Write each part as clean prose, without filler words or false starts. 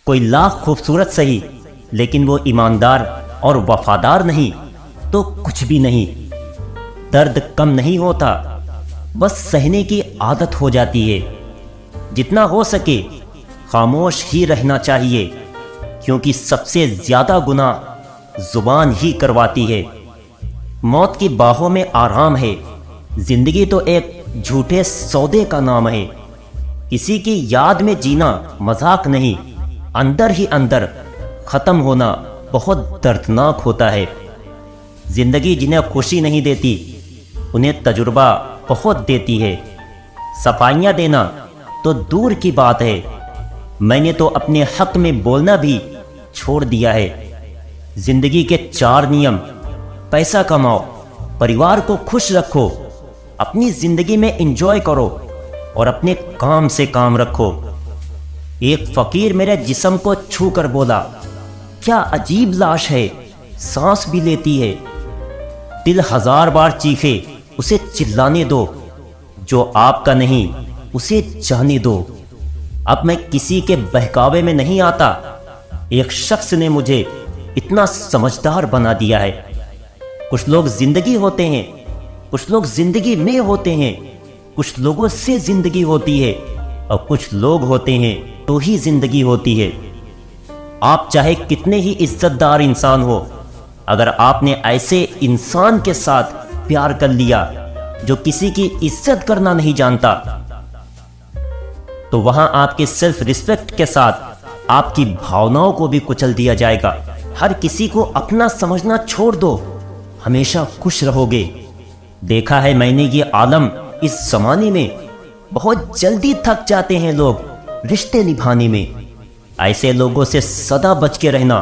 کوئی لاکھ خوبصورت سہی لیکن وہ ایماندار اور وفادار نہیں تو کچھ بھی نہیں۔ درد کم نہیں ہوتا، بس سہنے کی عادت ہو جاتی ہے۔ جتنا ہو سکے خاموش ہی رہنا چاہیے، کیونکہ سب سے زیادہ گناہ زبان ہی کرواتی ہے۔ موت کی باہوں میں آرام ہے، زندگی تو ایک جھوٹے سودے کا نام ہے۔ کسی کی یاد میں جینا مذاق نہیں، اندر ہی اندر ختم ہونا بہت دردناک ہوتا ہے۔ زندگی جنہیں خوشی نہیں دیتی انہیں تجربہ بہت دیتی ہے۔ صفائیاں دینا تو دور کی بات ہے، میں نے تو اپنے حق میں بولنا بھی چھوڑ دیا ہے۔ زندگی کے 4 نیم: پیسہ کماؤ، پریوار کو خوش رکھو، اپنی زندگی میں انجوائے کرو اور اپنے کام سے کام رکھو۔ ایک فقیر میرے جسم کو چھو کر بولا، کیا عجیب لاش ہے، سانس بھی لیتی ہے۔ دل 1000 بار چیخے اسے چلانے دو، جو آپ کا نہیں اسے جانے دو۔ اب میں کسی کے بہکاوے میں نہیں آتا، ایک شخص نے مجھے اتنا سمجھدار بنا دیا ہے۔ کچھ لوگ زندگی ہوتے ہیں، کچھ لوگ زندگی میں ہوتے ہیں، کچھ لوگوں سے زندگی ہوتی ہے اور کچھ لوگ ہوتے ہیں تو ہی زندگی ہوتی ہے۔ آپ چاہے کتنے ہی عزت دار انسان ہو، اگر آپ نے ایسے انسان کے ساتھ پیار کر لیا جو کسی کی عزت کرنا نہیں جانتا، تو وہاں آپ کے سیلف ریسپیکٹ کے ساتھ آپ کی بھاوناؤں کو بھی کچل دیا جائے گا۔ ہر کسی کو اپنا سمجھنا چھوڑ دو، ہمیشہ خوش رہو گے۔ دیکھا ہے میں نے یہ عالم، اس زمانے میں بہت جلدی تھک جاتے ہیں لوگ رشتے نبھانے میں۔ ایسے لوگوں سے سدا بچ کے رہنا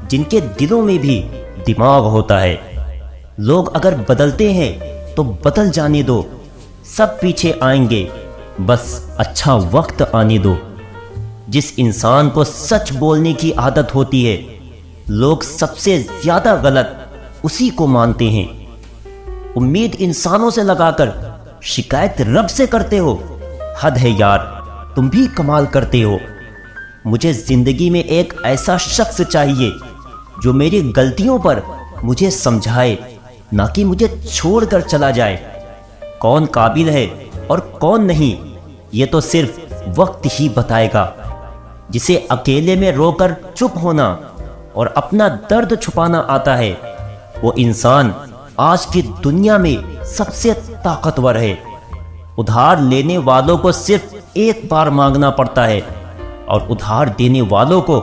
جن کے دلوں میں بھی دماغ ہوتا ہے۔ لوگ اگر بدلتے ہیں تو بدل جانے دو، سب پیچھے آئیں گے، بس اچھا وقت آنے دو۔ جس انسان کو سچ بولنے کی عادت ہوتی ہے، لوگ سب سے زیادہ غلط اسی کو مانتے ہیں۔ امید انسانوں سے لگا کر شکایت رب سے کرتے ہو، حد ہے یار، تم بھی کمال کرتے ہو۔ مجھے زندگی میں ایک ایسا شخص چاہیے جو میری غلطیوں پر مجھے سمجھائے، نہ کہ مجھے چھوڑ کر چلا جائے۔ کون قابل ہے اور کون نہیں، یہ تو صرف وقت ہی بتائے گا۔ جسے اکیلے میں رو کر چپ ہونا اور اپنا درد چھپانا آتا ہے، وہ انسان آج کی دنیا میں سب سے طاقتور ہے۔ ادھار لینے والوں کو صرف ایک بار مانگنا پڑتا ہے اور ادھار دینے والوں کو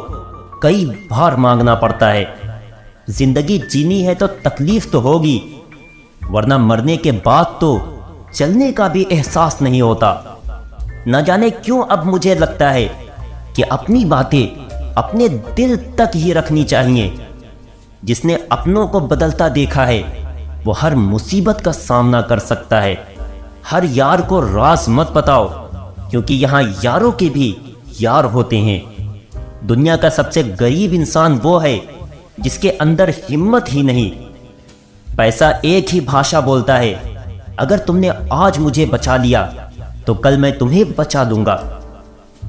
کئی بار مانگنا پڑتا ہے۔ زندگی جینی ہے تو تکلیف تو ہوگی، ورنہ مرنے کے بعد تو چلنے کا بھی احساس نہیں ہوتا۔ نہ جانے کیوں اب مجھے لگتا ہے کہ اپنی باتیں اپنے دل تک ہی رکھنی چاہیے۔ جس نے اپنوں کو بدلتا دیکھا ہے وہ ہر مصیبت کا سامنا کر سکتا ہے۔ ہر یار کو راز مت بتاؤ، کیونکہ یہاں یاروں کے بھی یار ہوتے ہیں۔ دنیا کا سب سے غریب انسان وہ ہے جس کے اندر ہمت ہی نہیں۔ پیسہ ایک ہی بھاشا بولتا ہے، اگر تم نے آج مجھے بچا لیا تو کل میں تمہیں بچا لوں گا۔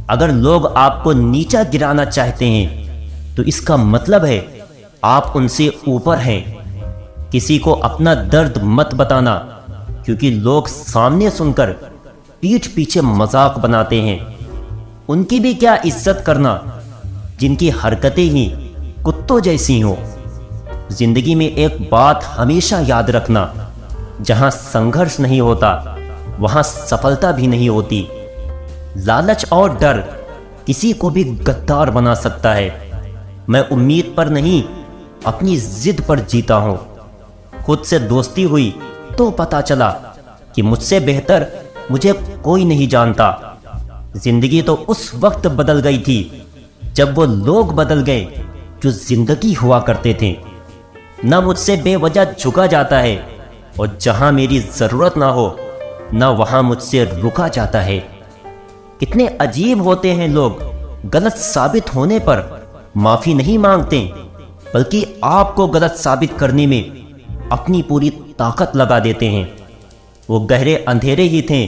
اگر لوگ آپ کو نیچا گرانا چاہتے ہیں تو اس کا مطلب ہے آپ ان سے اوپر ہیں۔ کسی کو اپنا درد مت بتانا، کیونکہ لوگ سامنے سن کر پیٹھ پیچھے مذاق بناتے ہیں۔ ان کی بھی کیا عزت کرنا جن کی حرکتیں ہی کتوں جیسی ہوں۔ زندگی میں ایک بات ہمیشہ یاد رکھنا، جہاں سنگھرش نہیں ہوتا وہاں سفلتا بھی نہیں ہوتی۔ لالچ اور ڈر کسی کو بھی غدار بنا سکتا ہے۔ میں امید پر نہیں اپنی ضد پر جیتا ہوں۔ خود سے دوستی ہوئی تو پتا چلا کہ مجھ سے بہتر مجھے کوئی نہیں جانتا۔ زندگی تو اس وقت بدل گئی تھی جب وہ لوگ بدل گئے جو زندگی ہوا کرتے تھے۔ نہ مجھ سے بے وجہ جھکا جاتا ہے، اور جہاں میری ضرورت نہ ہو نہ وہاں مجھ سے رکا جاتا ہے۔ کتنے عجیب ہوتے ہیں لوگ، غلط ثابت ہونے پر معافی نہیں مانگتے، بلکہ آپ کو غلط ثابت کرنے میں اپنی پوری طاقت لگا دیتے ہیں۔ وہ گہرے اندھیرے ہی تھے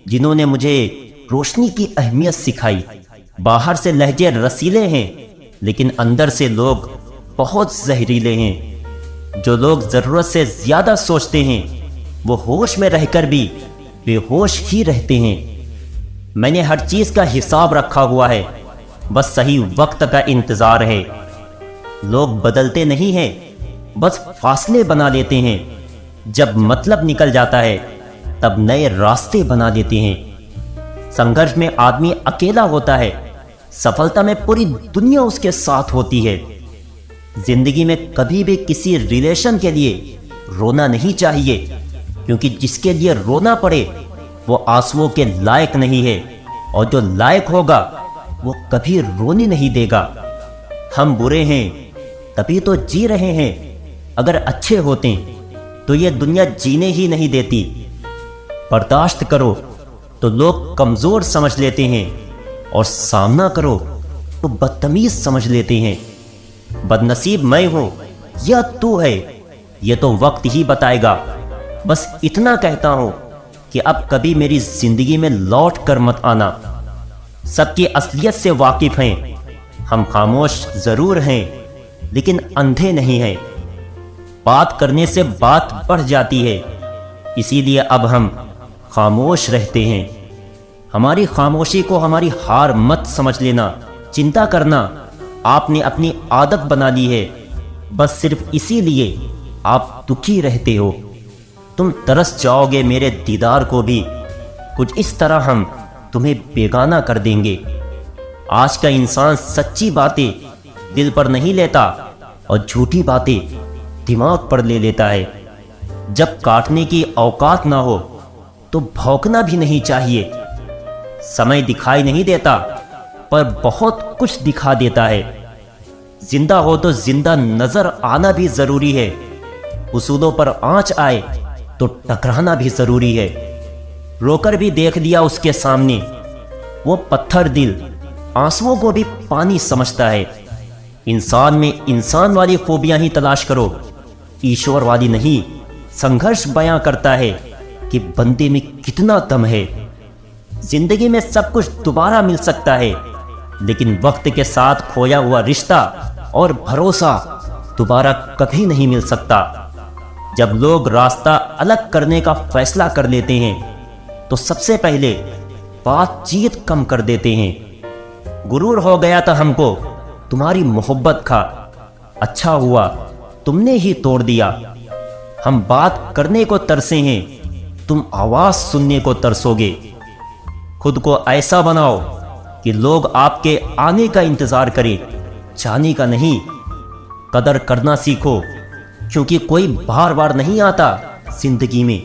جنہوں نے مجھے روشنی کی اہمیت سکھائی۔ باہر سے لہجے رسیلے ہیں لیکن اندر سے لوگ بہت زہریلے ہیں۔ جو لوگ ضرورت سے زیادہ سوچتے ہیں وہ ہوش میں رہ کر بھی بے ہوش ہی رہتے ہیں۔ میں نے ہر چیز کا حساب رکھا ہوا ہے، بس صحیح وقت کا انتظار ہے۔ لوگ بدلتے نہیں ہیں، بس فاصلے بنا لیتے ہیں۔ جب مطلب نکل جاتا ہے تب نئے راستے بنا لیتے ہیں۔ سنگھرش میں آدمی اکیلا ہوتا ہے، سفلتا میں پوری دنیا اس کے ساتھ ہوتی ہے۔ زندگی میں کبھی بھی کسی ریلیشن کے لیے رونا نہیں چاہیے، کیونکہ جس کے لیے رونا پڑے وہ آنسوؤں کے لائق نہیں ہے، اور جو لائق ہوگا وہ کبھی رونے نہیں دے گا۔ ہم برے ہیں تبھی تو جی رہے ہیں، اگر اچھے ہوتے تو یہ دنیا جینے ہی نہیں دیتی۔ برداشت کرو تو لوگ کمزور سمجھ لیتے ہیں، اور سامنا کرو تو بدتمیز سمجھ لیتے ہیں۔ بد نصیب میں ہوں یا تو ہے یہ تو وقت ہی بتائے گا۔ بس اتنا کہتا ہوں کہ اب کبھی میری زندگی میں لوٹ کر مت آنا۔ سب کی اصلیت سے واقف ہیں، ہم خاموش ضرور ہیں لیکن اندھے نہیں ہیں۔ بات کرنے سے بات بڑھ جاتی ہے، اسی لیے اب ہم خاموش رہتے ہیں۔ ہماری خاموشی کو ہماری ہار مت سمجھ لینا۔ چنتا کرنا آپ نے اپنی عادت بنا لی ہے، بس صرف اسی لیے آپ دکھی رہتے ہو۔ تم ترس جاؤ گے میرے دیدار کو بھی، کچھ اس طرح ہم تمہیں بیگانہ کر دیں گے۔ آج کا انسان سچی باتیں دل پر نہیں لیتا اور جھوٹی باتیں دماغ پر لے لیتا ہے۔ جب کاٹنے کی اوقات نہ ہو تو بھونکنا بھی نہیں چاہیے۔ سمے دکھائی نہیں دیتا پر بہت کچھ دکھا دیتا ہے۔ زندہ ہو تو زندہ نظر آنا بھی ضروری ہے۔ اصولوں پر آنچ آئے تو ٹکرانا بھی ضروری ہے۔ رو کر بھی دیکھ لیا اس کے سامنے، وہ پتھر دل آنسوؤں کو بھی پانی سمجھتا ہے۔ انسان میں انسان والی خوبیاں ہی تلاش کرو، ایشور والی نہیں۔ سنگھرش بیاں کرتا ہے کہ بندے میں کتنا دم ہے۔ زندگی میں سب کچھ دوبارہ مل سکتا ہے، لیکن وقت کے ساتھ کھویا ہوا رشتہ اور بھروسہ دوبارہ کبھی نہیں مل سکتا۔ جب لوگ راستہ الگ کرنے کا فیصلہ کر لیتے ہیں تو سب سے پہلے بات چیت کم کر دیتے ہیں۔ غرور ہو گیا تھا ہم کو تمہاری محبت کا، اچھا ہوا تم نے ہی توڑ دیا۔ ہم بات کرنے کو ترسے ہیں، تم آواز سننے کو ترسو گے۔ خود کو ایسا بناؤ کہ لوگ آپ کے آنے کا انتظار کریں، جانے کا نہیں۔ قدر کرنا سیکھو، کیونکہ کوئی بار بار نہیں آتا زندگی میں۔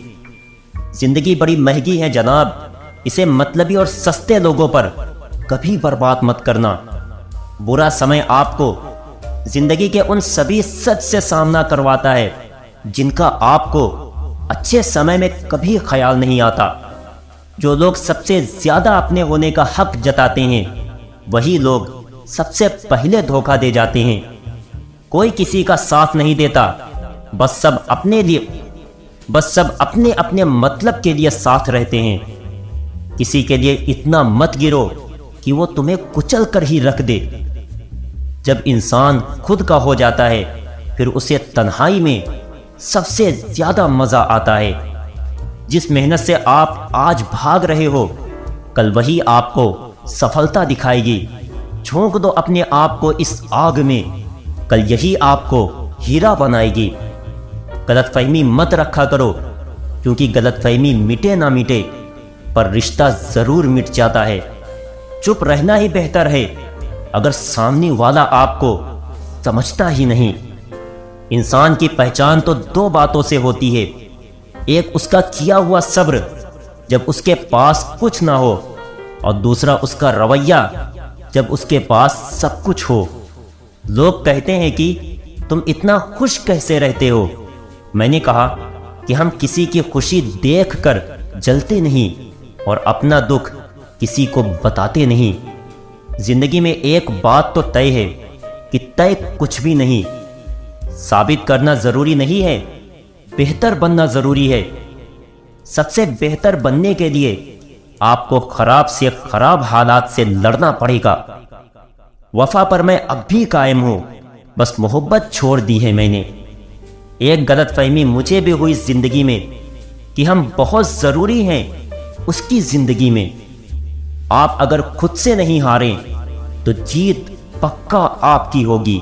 زندگی بڑی مہنگی ہے جناب، اسے مطلبی اور سستے لوگوں پر کبھی برباد مت کرنا۔ برا سمے آپ کو زندگی کے ان سبھی سچ سے سامنا کرواتا ہے جن کا آپ کو اچھے سمے میں کبھی خیال نہیں آتا۔ جو لوگ سب سے زیادہ اپنے ہونے کا حق جتاتے ہیں وہی لوگ سب سے پہلے دھوکہ دے جاتے ہیں۔ کوئی کسی کا ساتھ نہیں دیتا، بس سب اپنے اپنے مطلب کے لیے ساتھ رہتے ہیں۔ کسی کے لیے اتنا مت گرو کہ وہ تمہیں کچل کر ہی رکھ دے۔ جب انسان خود کا ہو جاتا ہے پھر اسے تنہائی میں سب سے زیادہ مزہ آتا ہے۔ جس محنت سے آپ آج بھاگ رہے ہو کل وہی آپ کو سفلتا دکھائے گی۔ جھونک دو اپنے آپ کو اس آگ میں، کل یہی آپ کو ہیرا بنائے گی۔ غلط فہمی مت رکھا کرو، کیونکہ غلط فہمی مٹے نہ مٹے پر رشتہ ضرور مٹ جاتا ہے۔ چپ رہنا ہی بہتر ہے اگر سامنے والا آپ کو سمجھتا ہی نہیں۔ انسان کی پہچان تو دو باتوں سے ہوتی ہے، ایک اس کا کیا ہوا صبر جب اس کے پاس کچھ نہ ہو، اور دوسرا اس کا رویہ جب اس کے پاس سب کچھ ہو۔ لوگ کہتے ہیں کہ تم اتنا خوش کیسے رہتے ہو؟ میں نے کہا کہ ہم کسی کی خوشی دیکھ کر جلتے نہیں اور اپنا دکھ کسی کو بتاتے نہیں۔ زندگی میں ایک بات تو طے ہے کہ طے کچھ بھی نہیں۔ ثابت کرنا ضروری نہیں ہے، بہتر بننا ضروری ہے۔ سب سے بہتر بننے کے لیے آپ کو خراب سے خراب حالات سے لڑنا پڑے گا۔ وفا پر میں اب بھی قائم ہوں، بس محبت چھوڑ دی ہے میں نے۔ ایک غلط فہمی مجھے بھی ہوئی زندگی میں کہ ہم بہت ضروری ہیں اس کی زندگی میں۔ آپ اگر خود سے نہیں ہاریں تو جیت پکا آپ کی ہوگی۔